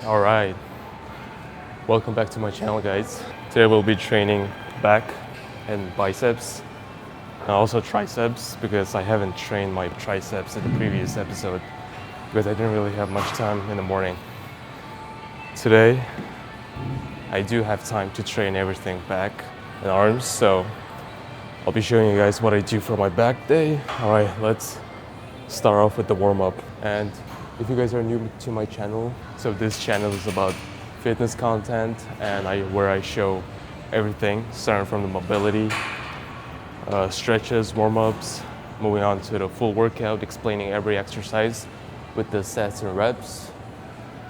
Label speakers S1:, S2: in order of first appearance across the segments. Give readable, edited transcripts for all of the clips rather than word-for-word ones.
S1: All right, welcome back to my channel, guys. Today we'll be training back and biceps and also triceps because I haven't trained my triceps in the previous episode because I didn't really have much time in the morning. Today I do have time to train everything back and arms, so I'll be showing you guys what I do for my back day. All right, let's start off with the warm-up. And if you guys are new to my channel, so this channel is about fitness content and where I show everything starting from the mobility, stretches, warm-ups, moving on to the full workout, explaining every exercise with the sets and reps.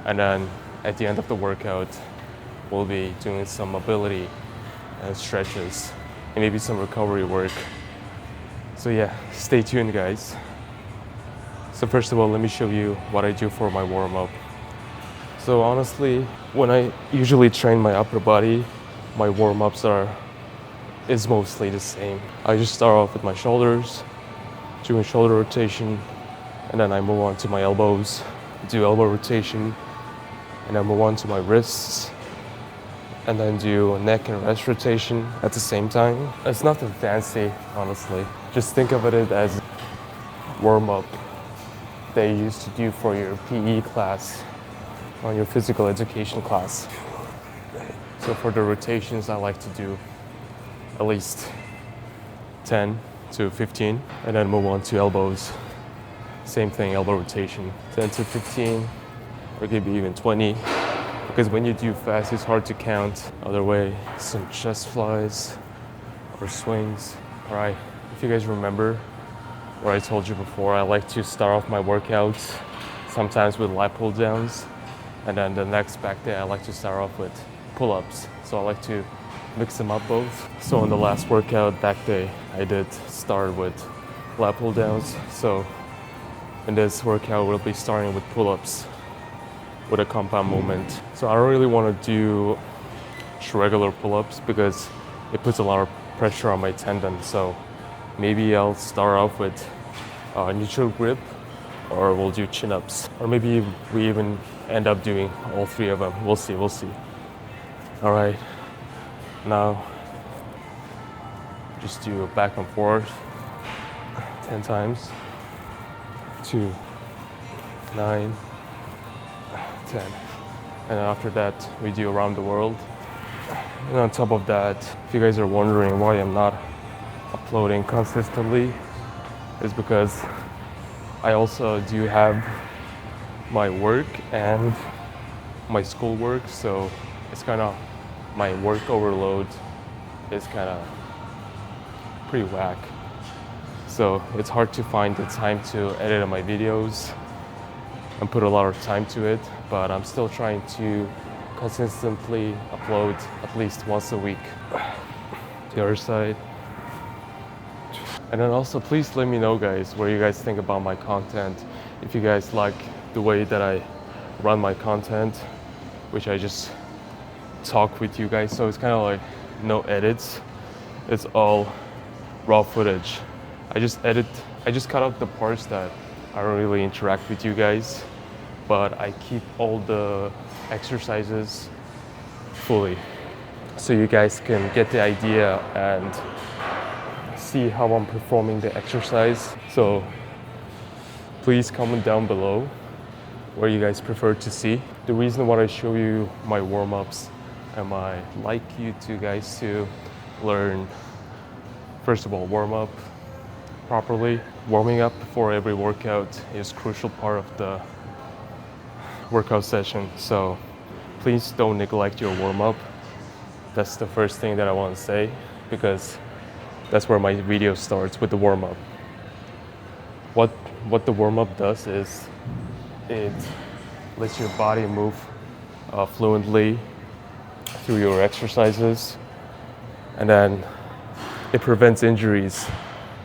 S1: And then at the end of the workout, we'll be doing some mobility and stretches and maybe some recovery work. So yeah, stay tuned, guys. So first of all, let me show you what I do for my warm-up. So honestly, when I usually train my upper body, my warm-ups is mostly the same. I just start off with my shoulders, doing shoulder rotation, and then I move on to my elbows, do elbow rotation, and then move on to my wrists, and then do neck and wrist rotation at the same time. It's nothing fancy, honestly. Just think of it as warm-up they used to do for your PE class on your physical education class. So for the rotations, I like to do at least 10 to 15 and then move on to elbows. Same thing, elbow rotation, 10 to 15 or maybe even 20, because when you do fast, it's hard to count. Other way, some chest flies or swings. All right, if you guys remember what I told you before, I like to start off my workouts sometimes with lat pull downs, and then the next back day I like to start off with pull-ups. So I like to mix them up both. So on the last workout back day, I did start with lat pull downs. So in this workout, we'll be starting with pull-ups with a compound movement. So I don't really want to do regular pull-ups because it puts a lot of pressure on my tendon. So maybe I'll start off with neutral grip, or we'll do chin-ups, or maybe we even end up doing all three of them. We'll see. All right, now just do a back and forth 10 times, 2, 9, 10. And after that, we do around the world. And on top of that, if you guys are wondering why I'm not uploading consistently, is because I also do have my work and my school work, so it's kind of, my work overload is kind of pretty whack. So it's hard to find the time to edit my videos and put a lot of time to it, but I'm still trying to consistently upload at least once a week. The other side. And then also, please let me know, guys, what you guys think about my content. If you guys like the way that I run my content, which I just talk with you guys, so it's kind of like no edits. It's all raw footage. I just cut out the parts that I don't really interact with you guys, but I keep all the exercises fully, so you guys can get the idea and see how I'm performing the exercise. So please comment down below what you guys prefer to see. The reason why I show you my warm-ups and I like you guys to learn, first of all, warm up properly. Warming up before every workout is a crucial part of the workout session. So please don't neglect your warm-up. That's the first thing that I want to say, because that's where my video starts, with the warm-up. What the warm-up does is it lets your body move fluently through your exercises, and then it prevents injuries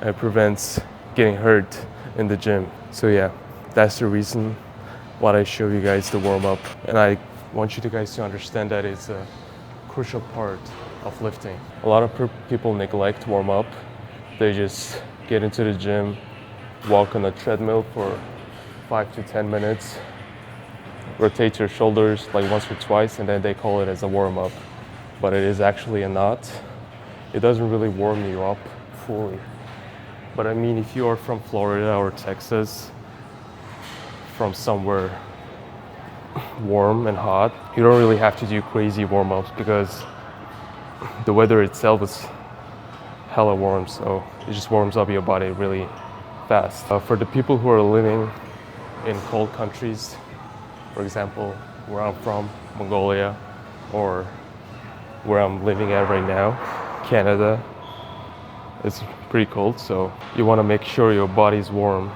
S1: and it prevents getting hurt in the gym. So yeah, that's the reason why I show you guys the warm-up, and I want you guys to understand that it's a crucial part of lifting. A lot of people neglect warm-up. They just get into the gym, walk on a treadmill for 5 to 10 minutes, rotate your shoulders like once or twice, and then they call it as a warm-up. But it is actually a not. It doesn't really warm you up fully. But I mean, if you are from Florida or Texas, from somewhere warm and hot, you don't really have to do crazy warm-ups because the weather itself is hella warm, so it just warms up your body really fast. For the people who are living in cold countries, for example, where I'm from, Mongolia, or where I'm living at right now, Canada, it's pretty cold, so you want to make sure your body's warm,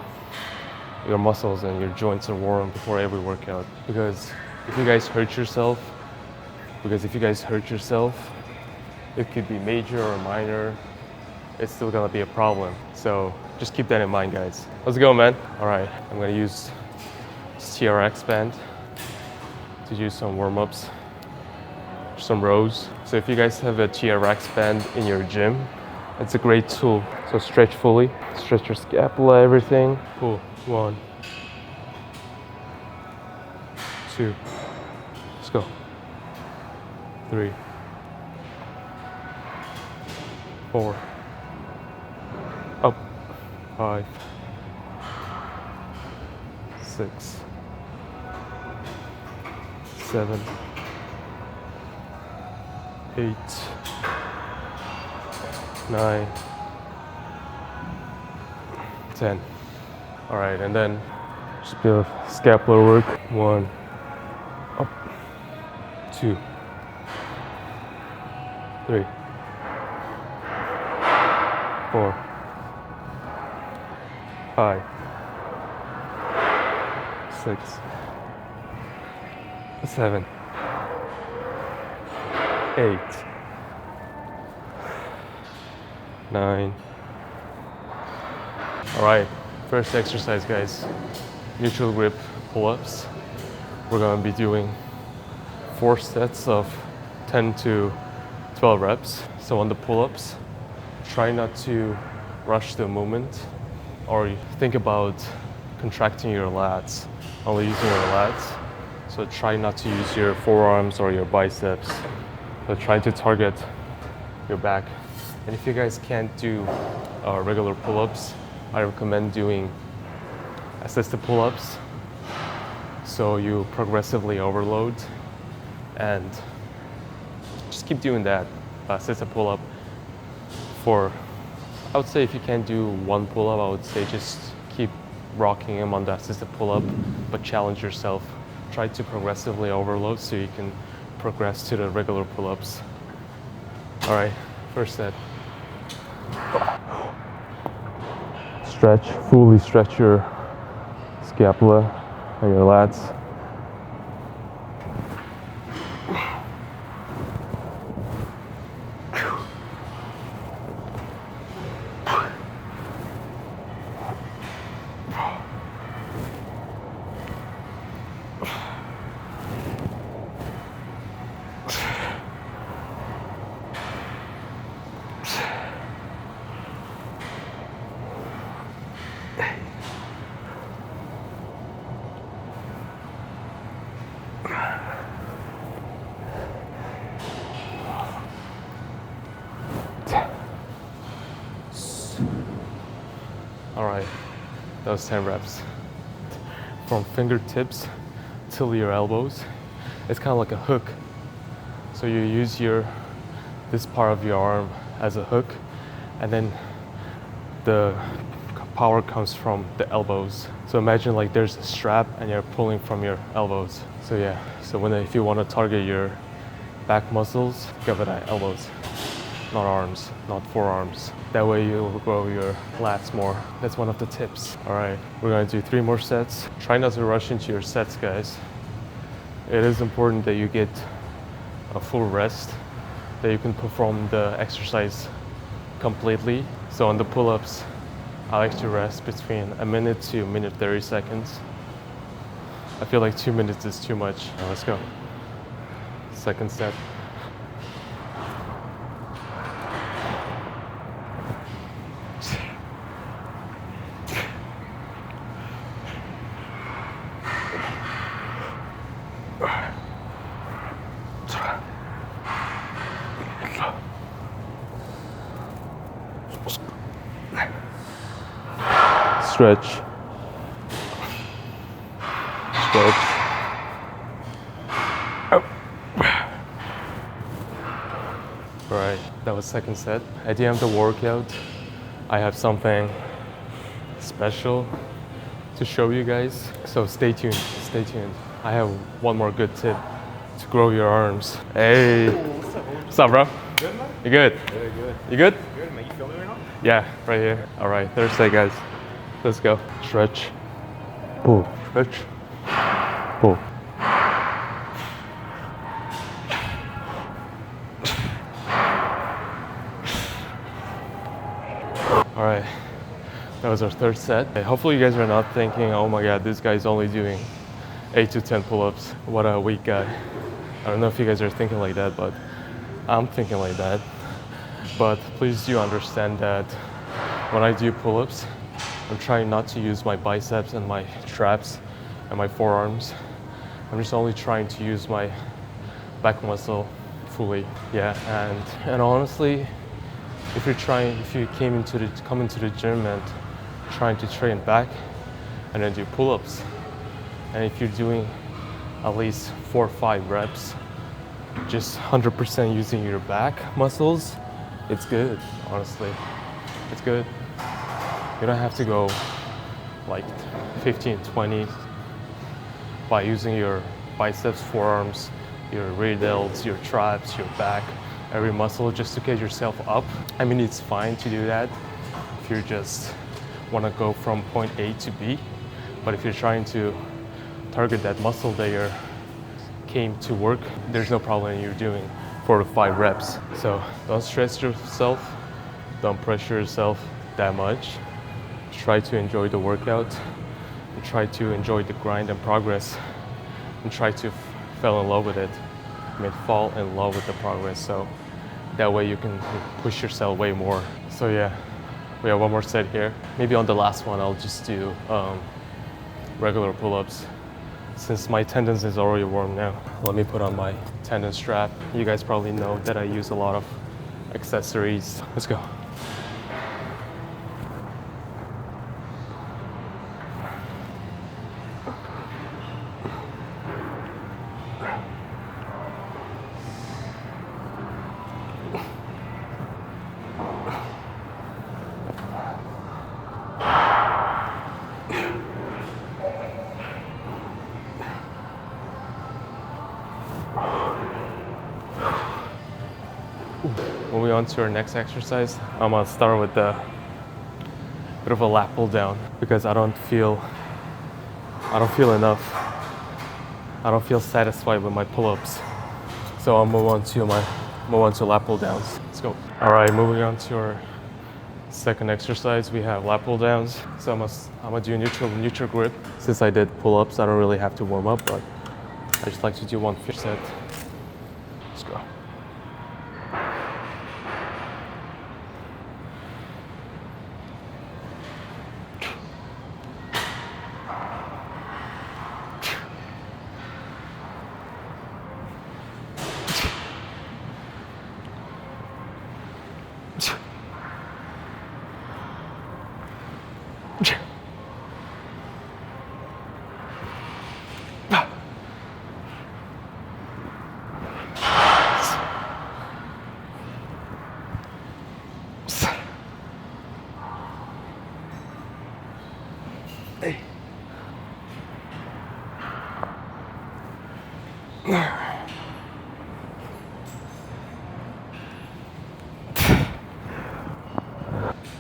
S1: your muscles and your joints are warm before every workout. Because if you guys hurt yourself, it could be major or minor, it's still gonna be a problem. So just keep that in mind, guys. Let's go, man. All right, I'm gonna use this TRX band to do some warm-ups, some rows. So if you guys have a TRX band in your gym, it's a great tool. So stretch fully, stretch your scapula, everything. Cool. 1, 2, let's go. 3, 4, up, 5, 6, 7, 8, 9, 10. All right, and then just a bit of scapular work. 1, up, 2, 3, 4, 5, 6, 7, 8, 9. All right, first exercise, guys. Neutral grip pull-ups. We're gonna be doing 4 sets of 10 to 12 reps. So on the pull-ups, try not to rush the movement or think about contracting your lats, only using your lats. So try not to use your forearms or your biceps, but try to target your back. And if you guys can't do regular pull-ups, I recommend doing assisted pull-ups. So you progressively overload and just keep doing that. Assisted pull-up for, I would say if you can't do one pull-up, I would say just keep rocking them on the assisted pull-up, but challenge yourself. Try to progressively overload so you can progress to the regular pull-ups. All right, first set. Stretch, fully stretch your scapula and your lats. All right, that was 10 reps. From fingertips till your elbows, it's kind of like a hook. So you use this part of your arm as a hook, and then the power comes from the elbows. So imagine like there's a strap and you're pulling from your elbows. So yeah, so if you want to target your back muscles, give it at elbows, not arms, not forearms. That way you'll grow your lats more. That's one of the tips. All right, we're gonna do 3 more sets. Try not to rush into your sets, guys. It is important that you get a full rest, that you can perform the exercise completely. So on the pull-ups, I like to rest between a minute to a minute 30 seconds. I feel like 2 minutes is too much. Now let's go. Second set. stretch, stretch. Up. All right, that was second set. At the end of the workout, I have something special to show you guys. So stay tuned, stay tuned. I have one more good tip to grow your arms. Hey. What's up, bro?
S2: Good, man?
S1: You good?
S2: Good, good.
S1: You good?
S2: Good, man. You filming right now?
S1: Yeah, right here. All right, Thursday, guys. Let's go. Stretch. Pull. Stretch. Pull. All right, that was our third set. Hopefully you guys are not thinking, oh my God, this guy's only doing 8 to 10 pull-ups. What a weak guy. I don't know if you guys are thinking like that, but I'm thinking like that. But please do understand that when I do pull-ups, I'm trying not to use my biceps and my traps and my forearms. I'm just only trying to use my back muscle fully. Yeah, and honestly, if you come into the gym and trying to train back and then do pull-ups, and if you're doing at least 4 or 5 reps, just 100% using your back muscles, it's good, honestly. It's good. You don't have to go like 15, 20 by using your biceps, forearms, your rear delts, your traps, your back, every muscle just to get yourself up. I mean, it's fine to do that if you just want to go from point A to B, but if you're trying to target that muscle that you came to work, there's no problem in you doing 4 to 5 reps. So don't stress yourself, don't pressure yourself that much. Try to enjoy the workout, and try to enjoy the grind and progress, and try to fall in love with it. I mean, fall in love with the progress, so that way you can push yourself way more. So yeah, we have one more set here. Maybe on the last one I'll just do regular pull-ups. Since my tendons is already warm now, let me put on my tendon strap. You guys probably know that I use a lot of accessories. Let's go. Moving on to our next exercise, I'm gonna start with a bit of a lat pull down because I don't feel enough. I don't feel satisfied with my pull-ups. So I'll move on to lat pull downs. Let's go. All right, moving on to our second exercise, we have lat pull downs. So I'm gonna do neutral grip. Since I did pull-ups, I don't really have to warm up, but I just like to do one fish set. Let's go. Hey.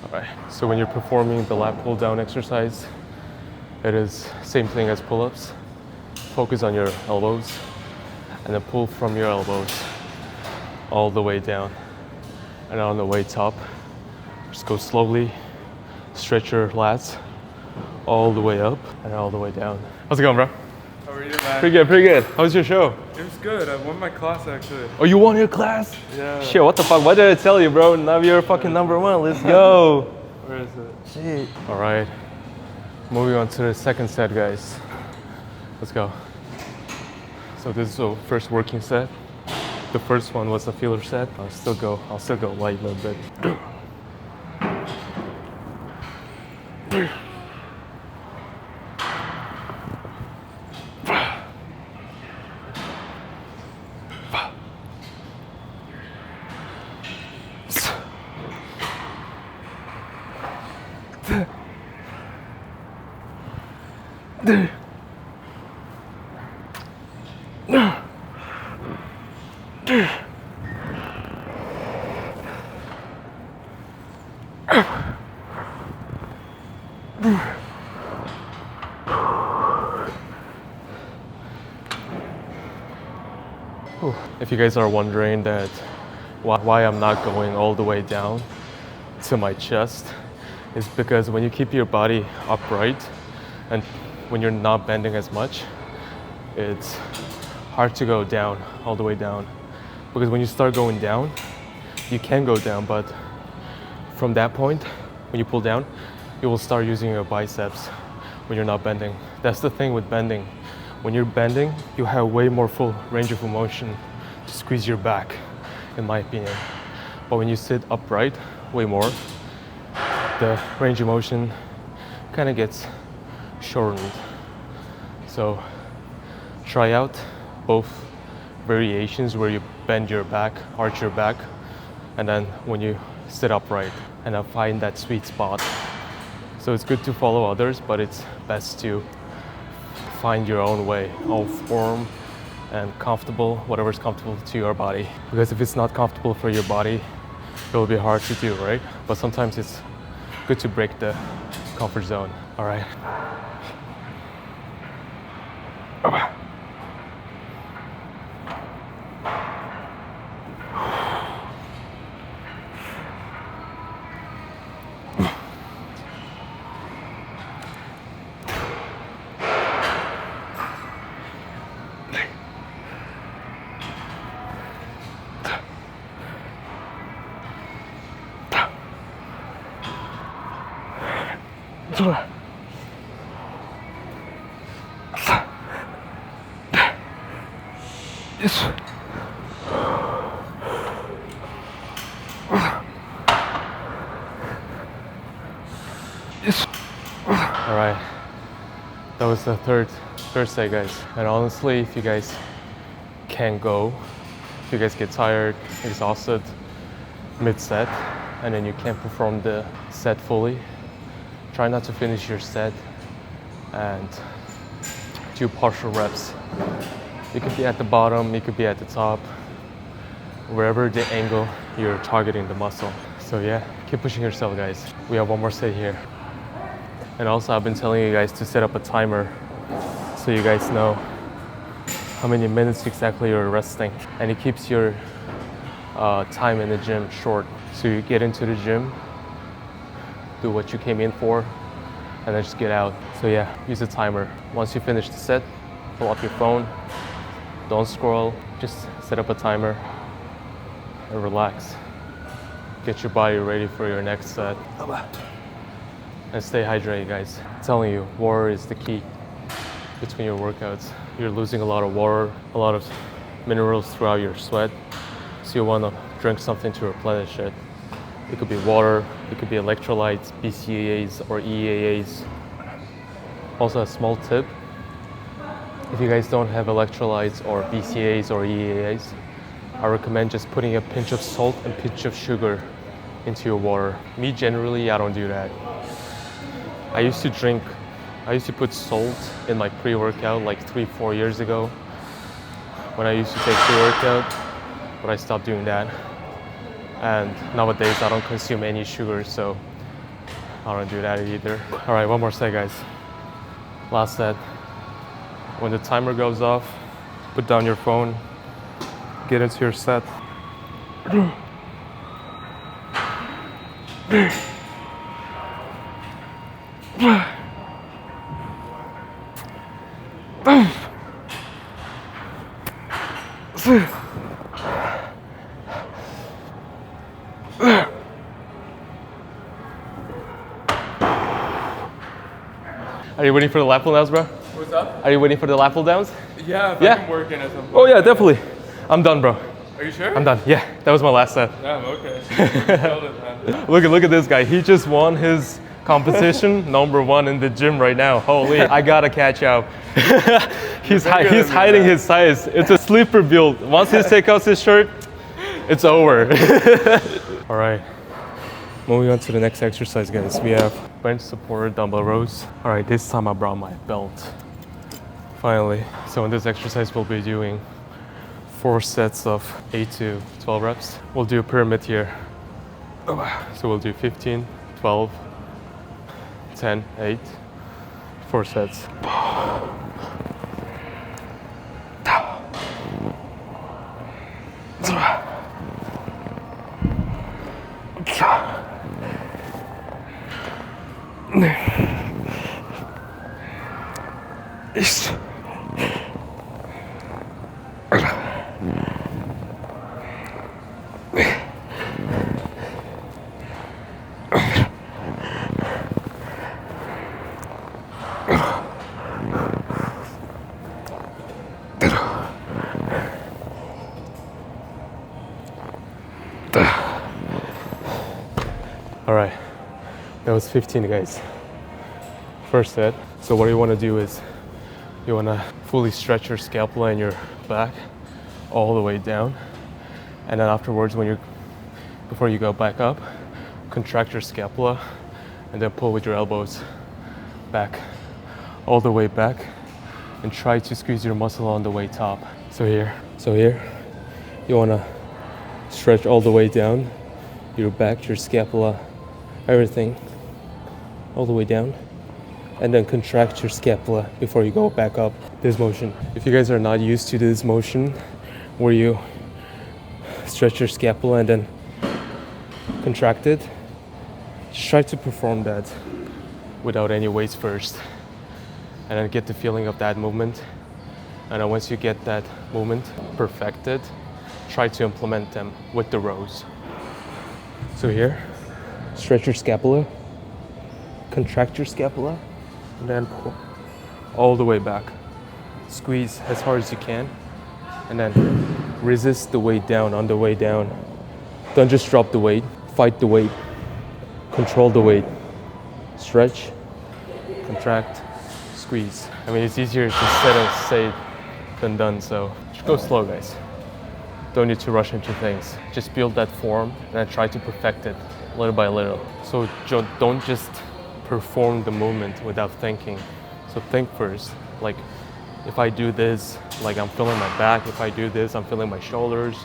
S1: All right, so when you're performing the lat pull down exercise, it is same thing as pull-ups. Focus on your elbows and then pull from your elbows all the way down. And on the way top, just go slowly, stretch your lats all the way up and all the way down. How's it going, bro?
S2: How are you, man?
S1: Pretty good, pretty good. How was your show?
S2: It was good. I won my class, actually.
S1: Oh, you won your class?
S2: Yeah.
S1: Shit, what the fuck? What did I tell you, bro? Now you're fucking number 1. Let's go.
S2: Where is it?
S1: Shit. All right. Moving on to the second set, guys. Let's go. So this is the first working set. The first one was a filler set. I'll still go light a little bit. If you guys are wondering that why I'm not going all the way down to my chest, it's because when you keep your body upright and when you're not bending as much, it's hard to go down, all the way down. Because when you start going down, you can go down, but from that point, when you pull down, you will start using your biceps when you're not bending. That's the thing with bending. When you're bending, you have way more full range of motion to squeeze your back, in my opinion. But when you sit upright, way more, the range of motion kind of gets shortened. So try out both variations where you bend your back, arch your back, and then when you sit upright, and then find that sweet spot. So it's good to follow others, but it's best to find your own way of form and comfortable, whatever's comfortable to your body. Because if it's not comfortable for your body, it will be hard to do, right? But sometimes it's good to break the comfort zone. All right. Yes. Yes. All right. That was the third set, guys. And honestly, if you guys can't go, if you guys get tired, exhausted mid-set, and then you can't perform the set fully, try not to finish your set and do partial reps. You could be at the bottom, you could be at the top, wherever the angle you're targeting the muscle. So yeah, keep pushing yourself, guys. We have one more set here. And also I've been telling you guys to set up a timer so you guys know how many minutes exactly you're resting. And it keeps your time in the gym short. So you get into the gym, do what you came in for, and then just get out. So yeah, use a timer. Once you finish the set, pull up your phone, don't scroll, just set up a timer and relax. Get your body ready for your next set. And stay hydrated, guys. I'm telling you, water is the key between your workouts. You're losing a lot of water, a lot of minerals throughout your sweat. So you want to drink something to replenish it. It could be water, it could be electrolytes, BCAAs or EAAs. Also a small tip, if you guys don't have electrolytes or BCAAs or EAAs, I recommend just putting a pinch of salt and pinch of sugar into your water. Me generally, I don't do that. I used to put salt in my pre-workout like 3-4 years ago when I used to take pre-workout, but I stopped doing that. And nowadays I don't consume any sugar, so I don't do that either. All right, one more set, guys. Last set. When the timer goes off, put down your phone, get into your set. Are you waiting for the lat pull downs, bro?
S2: What's up?
S1: Are you waiting for the lat pull downs?
S2: Yeah, if
S1: Yeah?
S2: I can work in at some point.
S1: Oh yeah, definitely. I'm done, bro.
S2: Are you sure?
S1: I'm done. Yeah, that was my last set.
S2: Yeah, I'm okay. Nailed it, man.
S1: Look at this guy. He just won his competition, #1 in the gym right now. Holy, I gotta catch up. he's
S2: bigger than me,
S1: hiding
S2: man.
S1: his size. It's a sleeper build. Once he takes off his shirt, it's over. All right. Moving on to the next exercise, guys. We have bench supported dumbbell rows. All right, this time I brought my belt. Finally. So in this exercise, we'll be doing 4 sets of 8 to 12 reps. We'll do a pyramid here. So we'll do 15, 12, 10, 8, 4 sets. All right, that was 15, guys. First set. So what you want to do is you want to fully stretch your scapula and your back all the way down, and then afterwards, before you go back up, contract your scapula and then pull with your elbows back, all the way back, and try to squeeze your muscle on the way top. So here, you want to stretch all the way down, your back, your scapula, everything, all the way down, and then contract your scapula before you go back up. This motion. If you guys are not used to this motion, where you stretch your scapula and then contract it, just try to perform that without any weights first, and then get the feeling of that movement. And then once you get that movement perfected, try to implement them with the rows. So here, stretch your scapula, contract your scapula, and then pull all the way back. Squeeze as hard as you can, and then resist the weight down on the way down. Don't just drop the weight, fight the weight, control the weight. Stretch, contract, squeeze. I mean, it's easier to say than done, so just go slow, guys. Don't need to rush into things. Just build that form and then try to perfect it little by little. So don't just perform the movement without thinking. So think first, like if I do this, like I'm feeling my back. If I do this, I'm feeling my shoulders.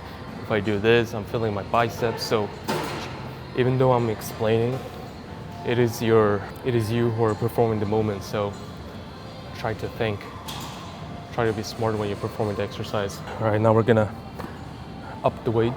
S1: If I do this, I'm feeling my biceps. So even though I'm explaining, it is you who are performing the movement. So try to think. Try to be smart when you're performing the exercise. All right, now we're gonna up the weight.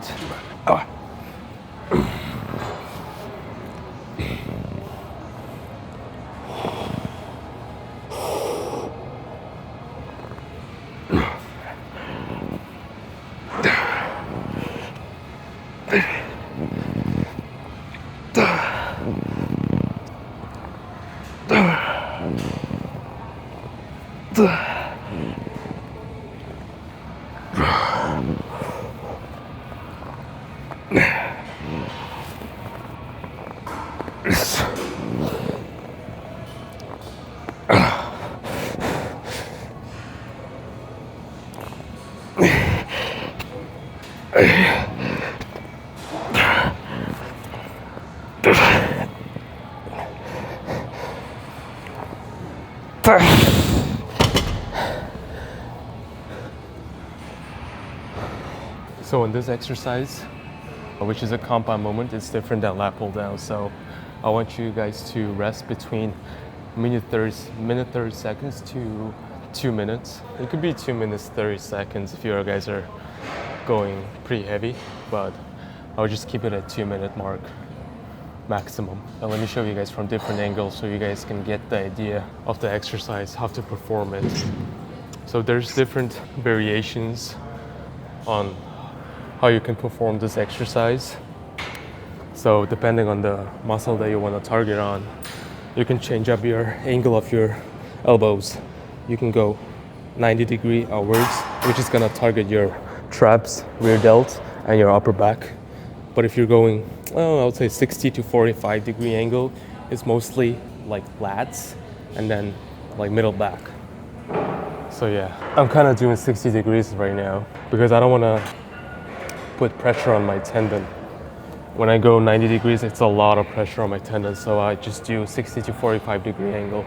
S1: So in this exercise, which is a compound movement, it's different than lat pull down. So I want you guys to rest between minute 30 seconds to 2 minutes. It could be 2 minutes 30 seconds if you guys are going pretty heavy, but I would just keep it at 2 minute mark maximum. Now let me show you guys from different angles so you guys can get the idea of the exercise, how to perform it. So there's different variations on how you can perform this exercise. So depending on the muscle that you want to target on, you can change up your angle of your elbows. You can go 90-degree outwards, which is going to target your traps, rear delt, and your upper back. But if you're going, well, I would say 60 to 45-degree angle, it's mostly like lats and then like middle back. So yeah, I'm kind of doing 60 degrees right now because I don't want to put pressure on my tendon. When I go 90 degrees, it's a lot of pressure on my tendon, so I just do 60 to 45-degree angle.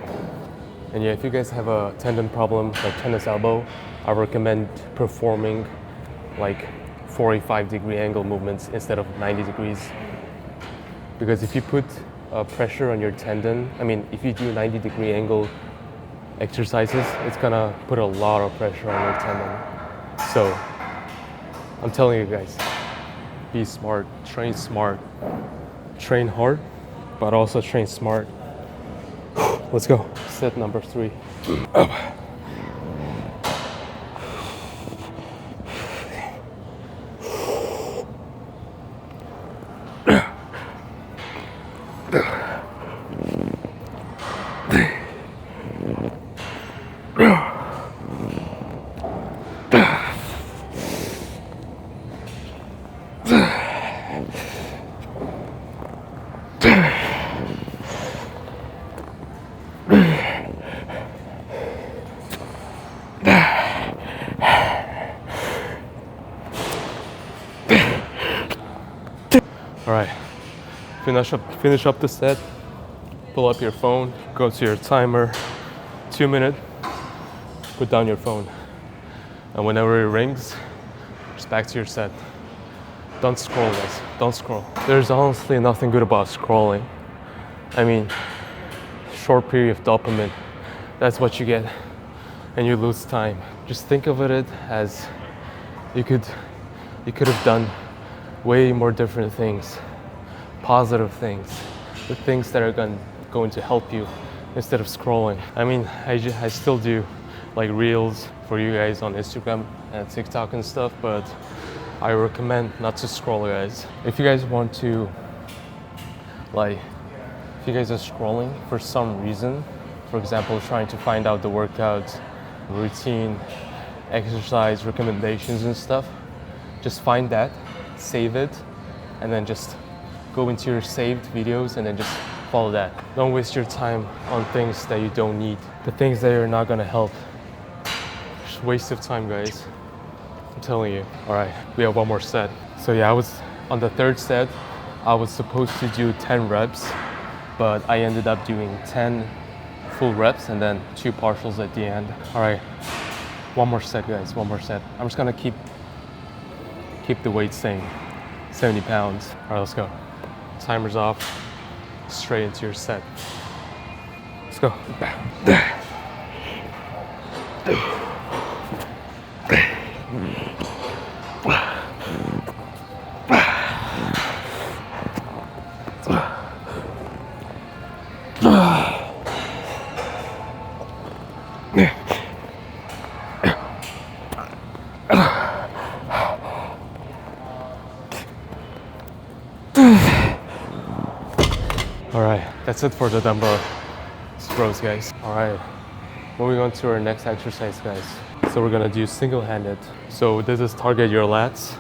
S1: And yeah, if you guys have a tendon problem like tennis elbow, I recommend performing like 45-degree angle movements instead of 90 degrees. Because if you put pressure on your tendon, I mean, if you do 90-degree angle exercises, it's gonna put a lot of pressure on your tendon. So I'm telling you guys, be smart, train hard, but also train smart. Let's go. Set number 3. All right, finish up the set. Pull up your phone, go to your timer, 2 minutes, put down your phone. And whenever it rings, just back to your set. Don't scroll, guys, don't scroll. There's honestly nothing good about scrolling. I mean, short period of dopamine, that's what you get, and you lose time. Just think of it as you could have done way more different things, positive things, the things that are going to help you instead of scrolling. I mean, I still do like reels for you guys on Instagram and TikTok and stuff, but I recommend not to scroll, guys. If you guys want to, like, if you guys are scrolling for some reason, for example, trying to find out the workout routine, exercise recommendations and stuff, just find that, save it, and then just go into your saved videos and then just follow that. Don't waste your time on things that you don't need, the things that are not gonna help. Just waste of time, guys. I'm telling you. All right, we have one more set. So yeah, I was on the 3rd set. I was supposed to do 10 reps, but I ended up doing 10 full reps and then 2 partials at the end. All right, one more set, guys, one more set. I'm just gonna keep the weight same, 70 pounds. All right, let's go. Timer's off, straight into your set. Let's go. All right, that's it for the dumbbell rows, guys. All right, moving on to our next exercise, guys. So we're gonna do single-handed. So this is target your lats.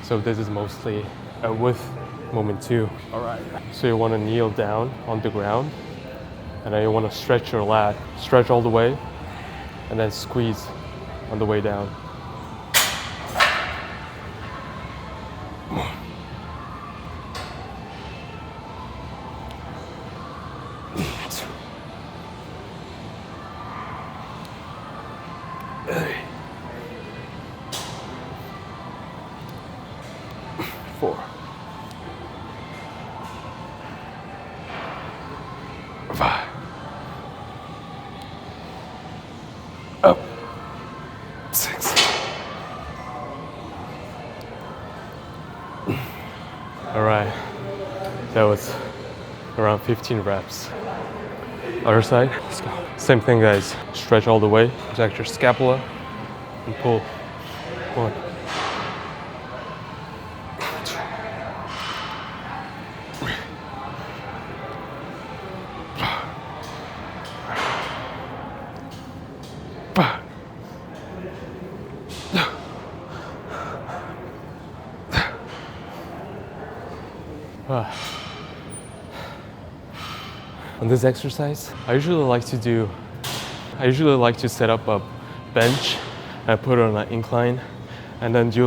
S1: So this is mostly a width movement too. All right. So you wanna kneel down on the ground, and then you wanna stretch your lat. Stretch all the way, and then squeeze on the way down. Four. 5. Up. 6. All right, that was around 15 reps. Other side, let's go. Same thing, guys. Stretch all the way, protect your scapula, and pull. 1. 5. On this exercise, I usually like to set up a bench and put it on an incline, and then do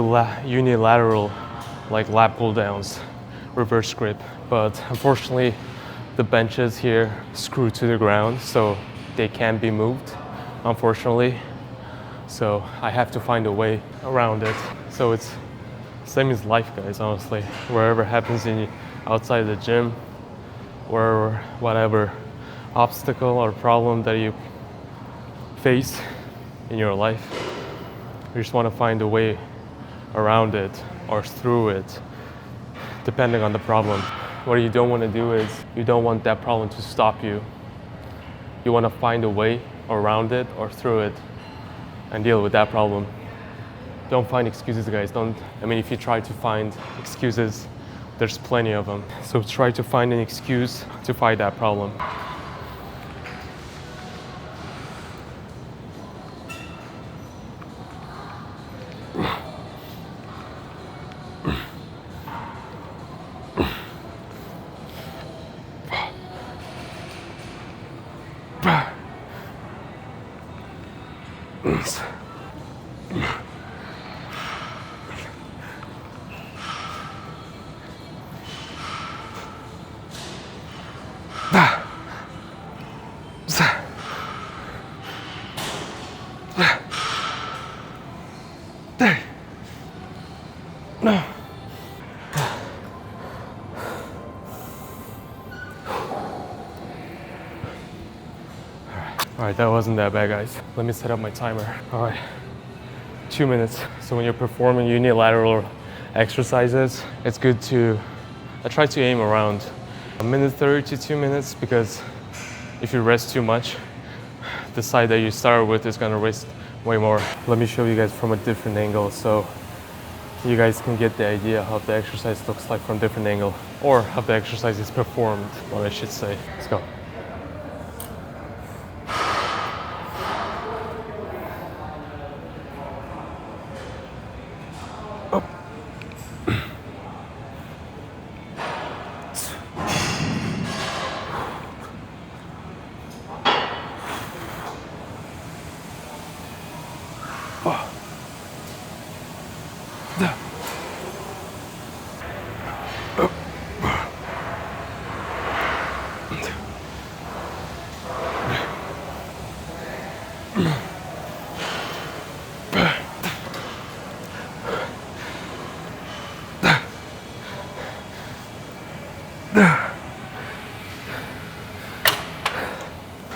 S1: unilateral, like lat pull downs, reverse grip. But unfortunately, the benches here screw to the ground, so they can't be moved, unfortunately. So I have to find a way around it. So it's same as life, guys, honestly. Wherever happens outside the gym, or whatever obstacle or problem that you face in your life, you just want to find a way around it or through it, depending on the problem. What you don't want to do is you don't want that problem to stop you. You want to find a way around it or through it and deal with that problem. Don't find excuses, guys. If you try to find excuses, there's plenty of them. So try to find an excuse to fight that problem. All right, that wasn't that bad, guys. Let me set up my timer. All right, 2 minutes. So when you're performing unilateral exercises, it's good I try to aim around 1:30 to 2 minutes, because if you rest too much, the side that you start with is gonna rest way more. Let me show you guys from a different angle so you guys can get the idea how the exercise looks like from a different angle, or how the exercise is performed, what I should say. Let's go.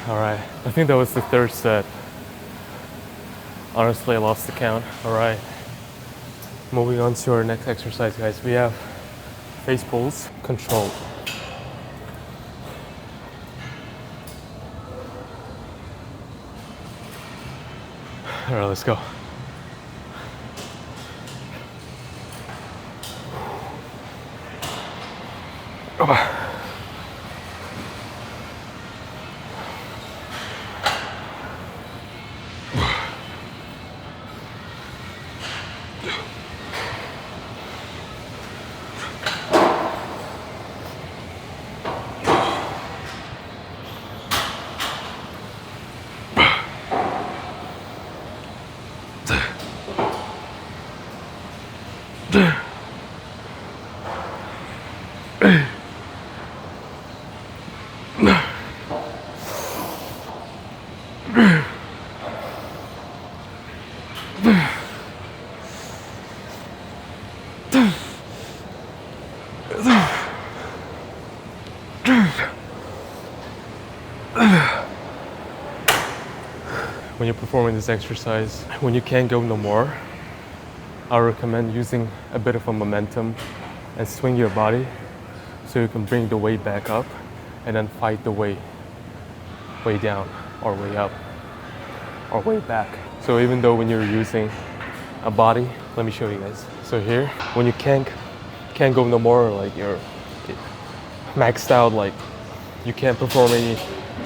S1: All right, I think that was the third set. Honestly, I lost the count. All right, moving on to our next exercise, guys. We have face pulls, controlled. All right, let's go. When you're performing this exercise, when you can't go no more, I recommend using a bit of a momentum and swing your body so you can bring the weight back up and then fight the weight way down or way up or way back. So even though when you're using a body, let me show you guys. So here, when you can't go no more, like you're maxed out, like you can't perform any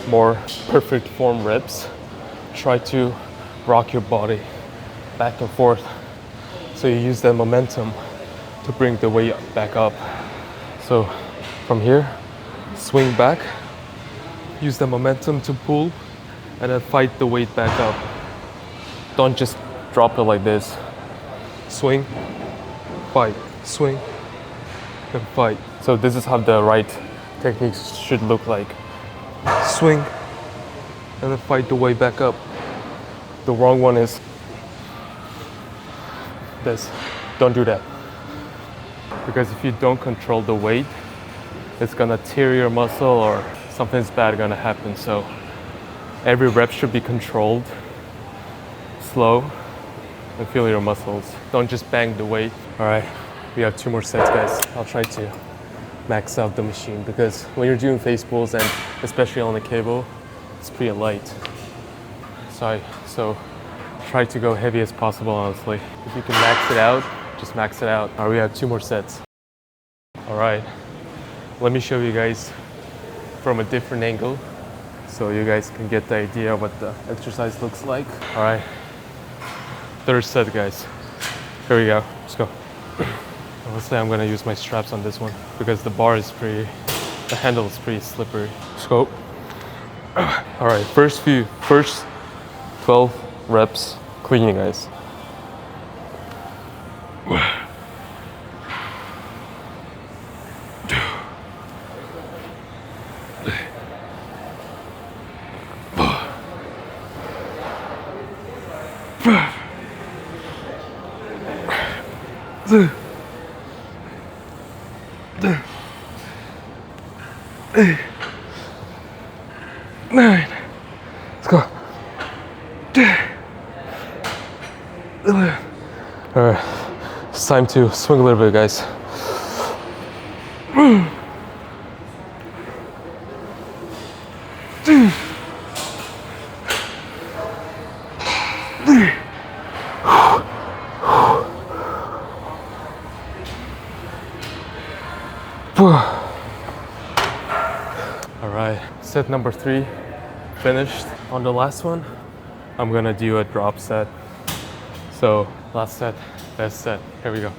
S1: more perfect form reps, try to rock your body back and forth so you use that momentum to bring the weight back up. So from here, swing back, use the momentum to pull, and then fight the weight back up. Don't just drop it like this. Swing, fight, swing, and fight. So this is how the right techniques should look like. Swing, and then fight the weight back up. The wrong one is this. Don't do that. Because if you don't control the weight, it's gonna tear your muscle or something's bad gonna happen. So every rep should be controlled, slow, and feel your muscles. Don't just bang the weight. All right, we have 2 more sets, guys. I'll try to max out the machine because when you're doing face pulls and especially on the cable, it's pretty light. So try to go heavy as possible, honestly. If you can max it out, just max it out. All right, we have 2 more sets. All right, let me show you guys from a different angle so you guys can get the idea of what the exercise looks like. All right, 3rd set, guys. Here we go, let's go. Honestly, I'm gonna use my straps on this one because the handle is pretty slippery. Let's go. All right, first 12 reps, cleaning, guys. Nine. Let's go. All right, it's time to swing a little bit, guys. All right, set number 3 finished. On the last one, I'm gonna do a drop set. So last set, best set. Here we go.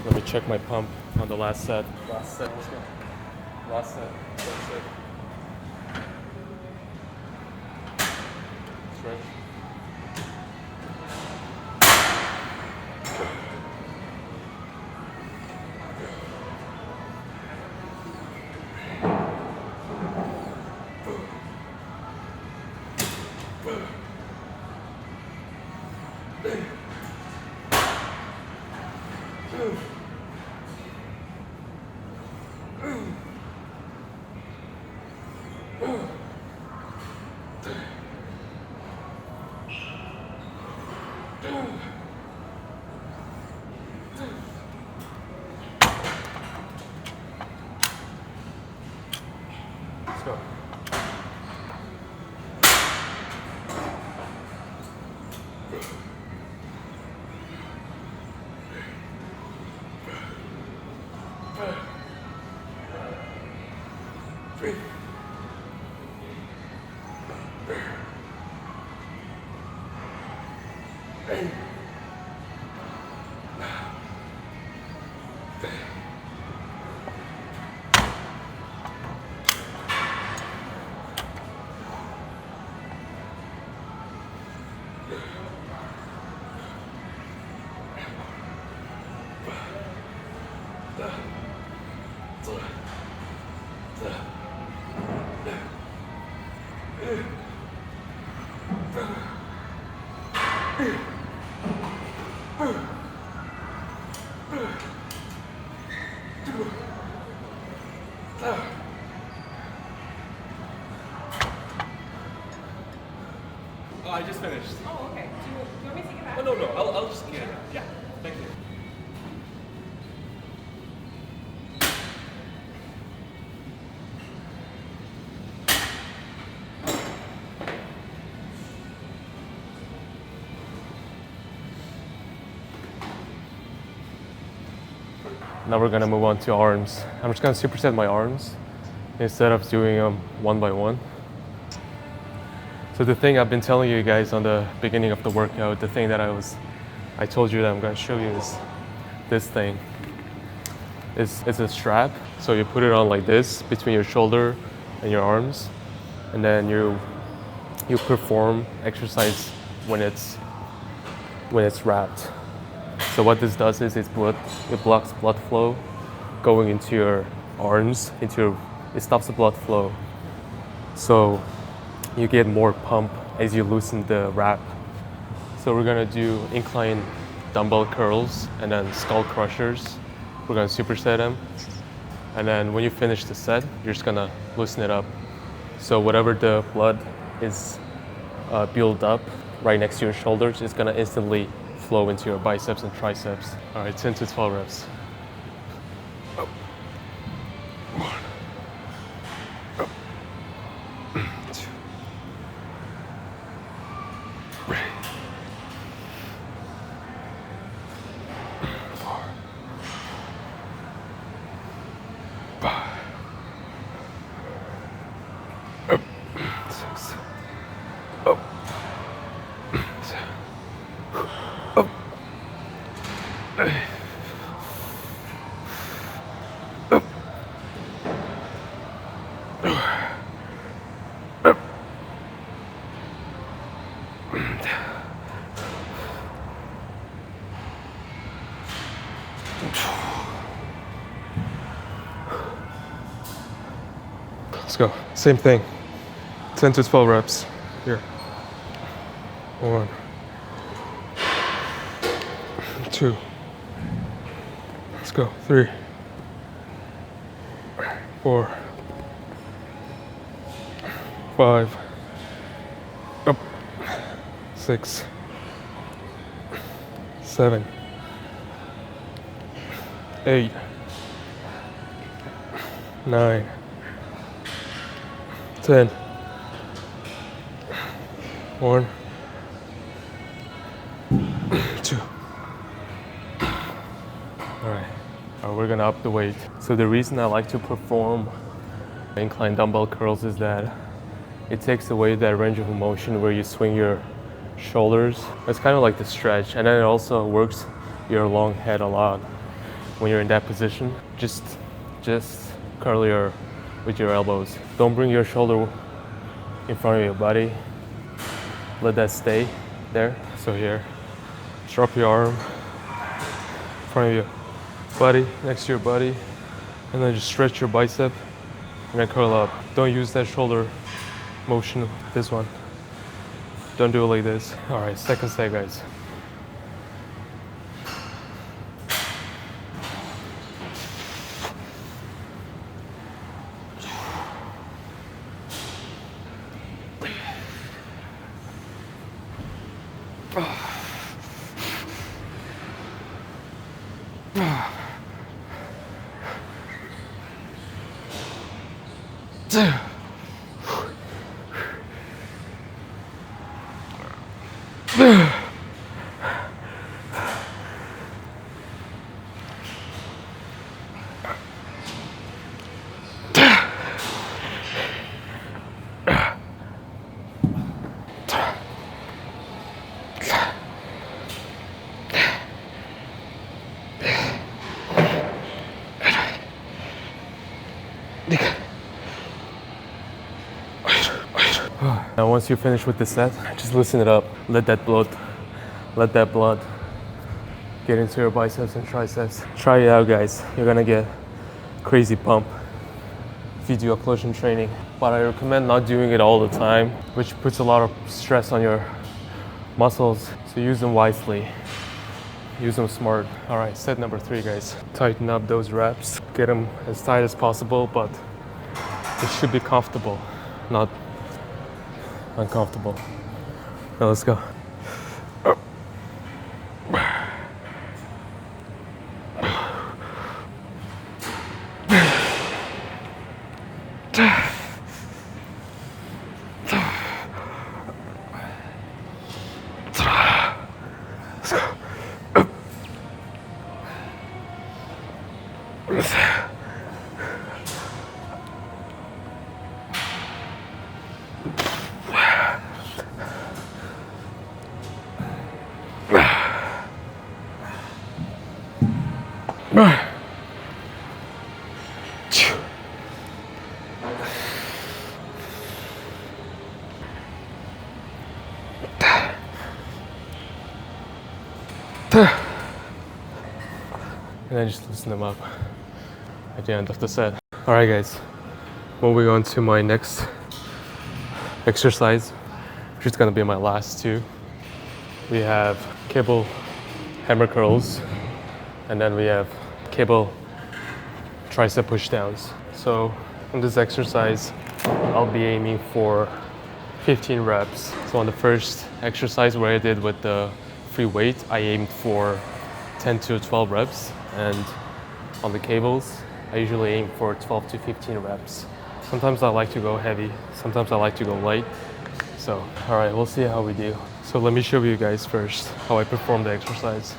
S1: Let me check my pump on the last set. Last set, let's go. Last set, that's it. Stretch. Let's go.
S2: Oh, I just finished.
S3: Oh, okay. Do you want me to take it back?
S2: Oh, no, I'll just get it. Yeah, thank you.
S1: Now we're gonna move on to arms. I'm just gonna superset my arms instead of doing them one by one. So the thing I've been telling you guys on the beginning of the workout, the thing that I told you that I'm gonna show you is this thing. It's a strap. So you put it on like this between your shoulder and your arms, and then you perform exercise when it's wrapped. So what this does is it blocks blood flow going into your arms, it stops the blood flow. So you get more pump as you loosen the wrap. So we're gonna do incline dumbbell curls and then skull crushers. We're gonna superset them. And then when you finish the set, you're just gonna loosen it up. So whatever the blood is built up right next to your shoulders, it's gonna instantly flow into your biceps and triceps. All right, 10 to 12 reps. Let's go. Same thing. 10 to 12 reps. Here. 1, 2. Let's go. 3, 4, 5. Up. 6, 7, 8, 9, 10. 1, 2. All right, we're gonna up the weight. So the reason I like to perform incline dumbbell curls is that it takes away that range of motion where you swing your shoulders. It's kind of like the stretch, and then it also works your long head a lot when you're in that position. Just curl with your elbows. Don't bring your shoulder in front of your body. Let that stay there. So here, drop your arm in front of your body, next to your body, and then just stretch your bicep and then curl up. Don't use that shoulder motion, this one. Don't do it like this. All right, second set, guys. Now once you're finished with the set, just loosen it up. Let that blood get into your biceps and triceps. Try it out, guys. You're gonna get crazy pump if you do occlusion training. But I recommend not doing it all the time, which puts a lot of stress on your muscles. So use them wisely. Use them smart. All right, set number 3, guys. Tighten up those reps. Get them as tight as possible, but it should be comfortable, not uncomfortable. Now let's go. And then just loosen them up at the end of the set. All right, guys, moving on to my next exercise. which is gonna be my last two. We have cable hammer curls, and then we have cable tricep push downs. So in this exercise, I'll be aiming for 15 reps. So on the first exercise where I did with the free weight, I aimed for 10 to 12 reps. And on the cables, I usually aim for 12 to 15 reps. Sometimes I like to go heavy, sometimes I like to go light. So, all right, we'll see how we do. So let me show you guys first how I perform the exercise.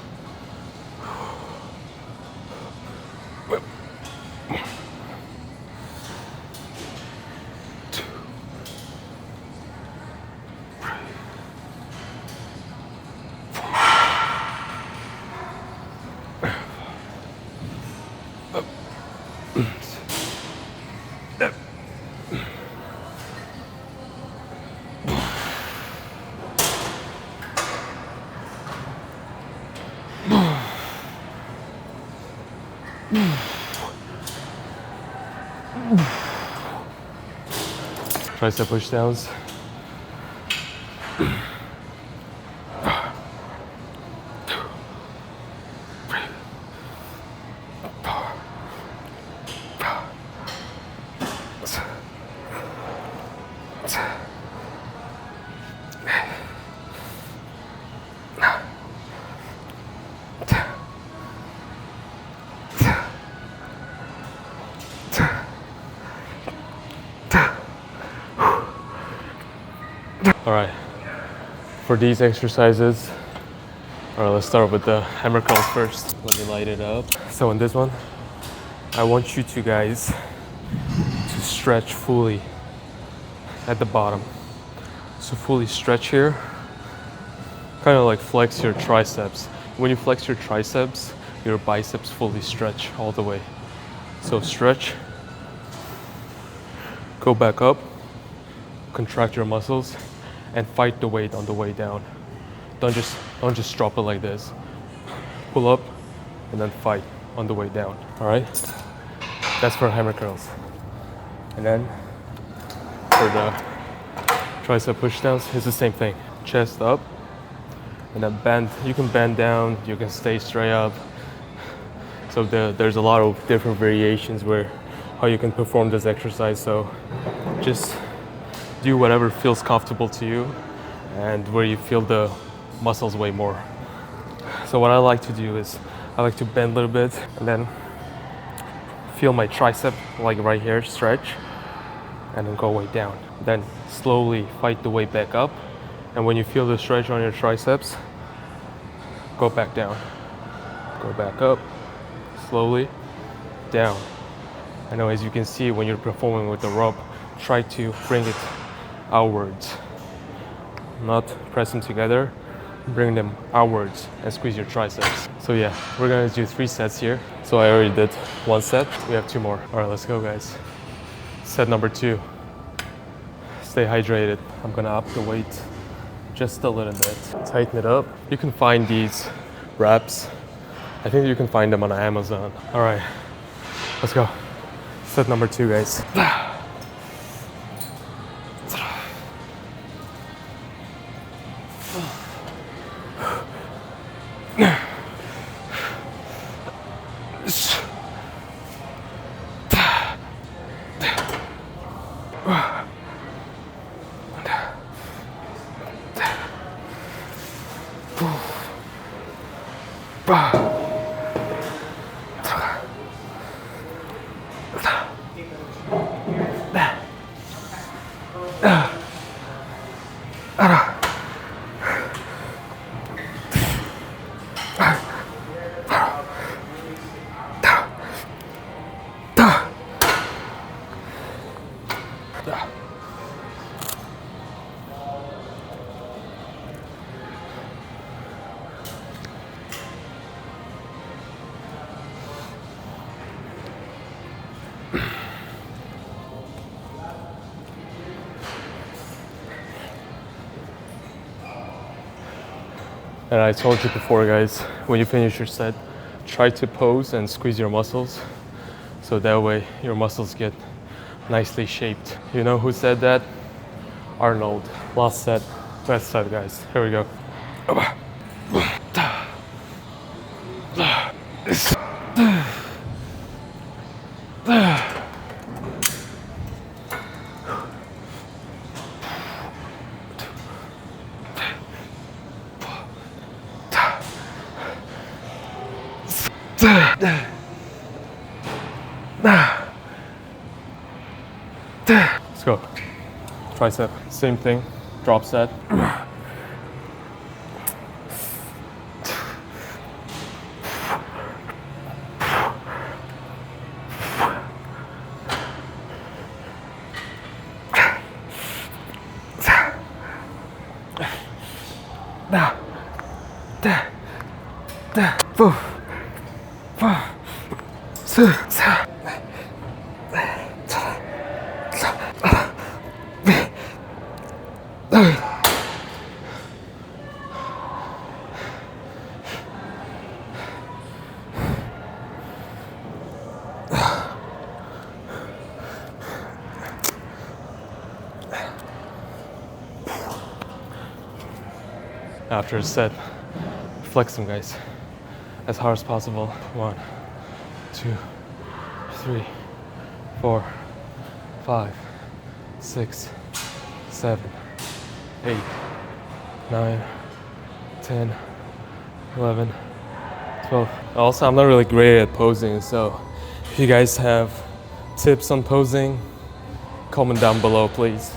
S1: Tricep push downs. All right, for these exercises, all right, let's start with the hammer curls first. Let me light it up. So in this one, I want you two guys to stretch fully at the bottom. So fully stretch here, kind of like flex your triceps. When you flex your triceps, your biceps fully stretch all the way. So stretch, go back up, contract your muscles, and fight the weight on the way down. Don't just drop it like this. Pull up and then fight on the way down. All right? That's for hammer curls. And then for the tricep push downs, it's the same thing. Chest up and then bend. You can bend down, you can stay straight up. So there's a lot of different variations where how you can perform this exercise. So just do whatever feels comfortable to you and where you feel the muscles way more. So what I like to do is I like to bend a little bit and then feel my tricep like right here stretch and then go way down. Then slowly fight the way back up, and when you feel the stretch on your triceps, go back down. Go back up, slowly down. I know, as you can see when you're performing with the rope, try to bring it outwards, not press them together, bring them outwards and squeeze your triceps. So yeah, we're gonna do 3 sets here. So I already did 1 set, we have 2 more. All right, let's go guys. Set number 2, stay hydrated. I'm gonna up the weight just a little bit, tighten it up. You can find these wraps, I think you can find them on Amazon. All right, let's go. Set number 2 guys. And I told you before guys, when you finish your set, try to pose and squeeze your muscles, so that way your muscles get nicely shaped. You know who said that? Arnold. Last set, Last side, guys. Here we go. Let's go. Tricep. Same thing. Drop set. After a set, flex them, guys, as hard as possible. 1, 2, 3, 4, 5, 6, 7, 8, 9, 10, 11, 12. Also, I'm not really great at posing, so if you guys have tips on posing, comment down below, please.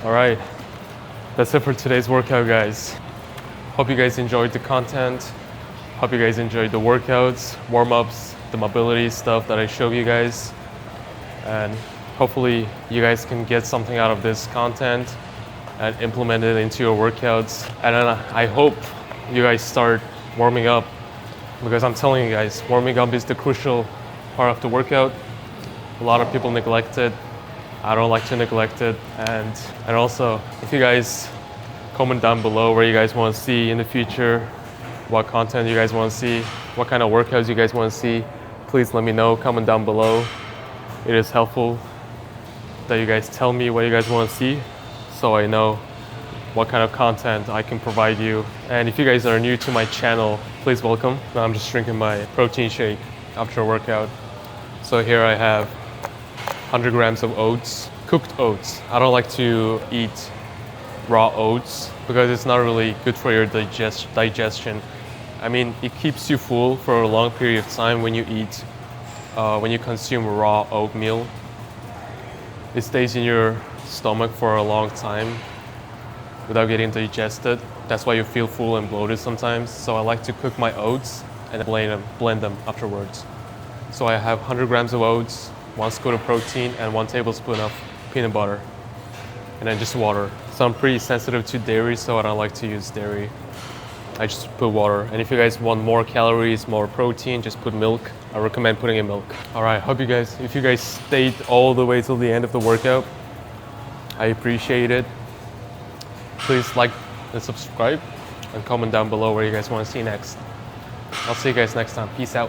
S1: All right, that's it for today's workout, guys. Hope you guys enjoyed the content. Hope you guys enjoyed the workouts, warm-ups, the mobility stuff that I showed you guys. And hopefully you guys can get something out of this content and implement it into your workouts. And then I hope you guys start warming up, because I'm telling you guys, warming up is the crucial part of the workout. A lot of people neglect it. I don't like to neglect it. And also, if you guys comment down below where you guys want to see in the future, what content you guys want to see, what kind of workouts you guys want to see, please let me know, comment down below. It is helpful that you guys tell me what you guys want to see, so I know what kind of content I can provide you. And if you guys are new to my channel, please welcome. Now I'm just drinking my protein shake after a workout. So here I have 100 grams of oats, cooked oats. I don't like to eat raw oats because it's not really good for your digestion. I mean, it keeps you full for a long period of time when you eat, when you consume raw oatmeal. It stays in your stomach for a long time without getting digested. That's why you feel full and bloated sometimes. So I like to cook my oats and blend them afterwards. So I have 100 grams of oats, 1 scoop of protein, and 1 tablespoon of peanut butter, and then just water. So I'm pretty sensitive to dairy, so I don't like to use dairy. I just put water. And if you guys want more calories, more protein, just put milk. I recommend putting in milk. All right, if you guys stayed all the way till the end of the workout, I appreciate it. Please like and subscribe and comment down below where you guys want to see next. I'll see you guys next time. Peace out.